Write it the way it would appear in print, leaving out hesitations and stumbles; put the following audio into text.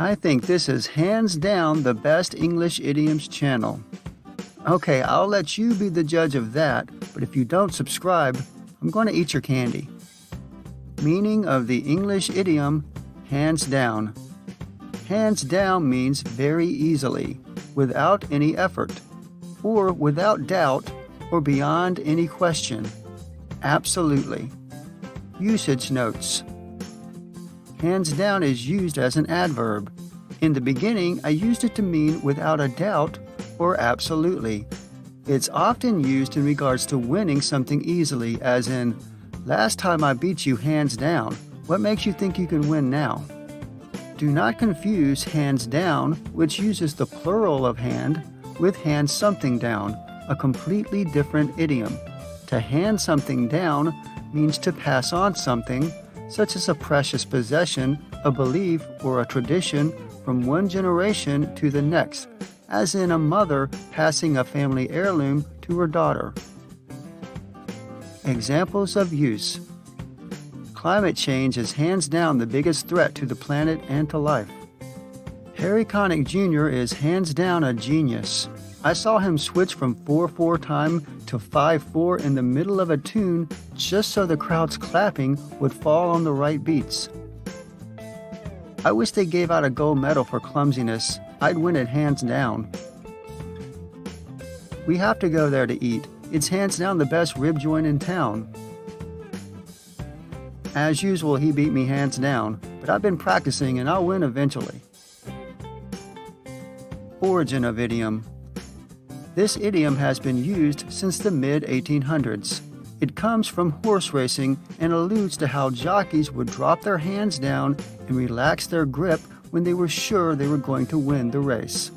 I think this is hands down the best English idioms channel. Okay, I'll let you be the judge of that, but if you don't subscribe, I'm going to eat your candy. Meaning of the English idiom, hands down. Hands down means very easily, without any effort, or without doubt, or beyond any question. Absolutely. Usage notes. Hands down is used as an adverb. In the beginning, I used it to mean without a doubt or absolutely. It's often used in regards to winning something easily, as in, last time I beat you hands down. What makes you think you can win now? Do not confuse hands down, which uses the plural of hand, with hand something down, a completely different idiom. To hand something down means to pass on something, such as a precious possession, a belief, or a tradition from one generation to the next, as in a mother passing a family heirloom to her daughter. Examples of use. Climate change is hands down the biggest threat to the planet and to life. Harry Connick Jr. is hands down a genius. I saw him switch from 4/4 time to 5/4 in the middle of a tune just so the crowd's clapping would fall on the right beats. I wish they gave out a gold medal for clumsiness. I'd win it hands down. We have to go there to eat. It's hands down the best rib joint in town. As usual, he beat me hands down, but I've been practicing and I'll win eventually. Origin of idiom. This idiom has been used since the mid-1800s. It comes from horse racing and alludes to how jockeys would drop their hands down and relax their grip when they were sure they were going to win the race.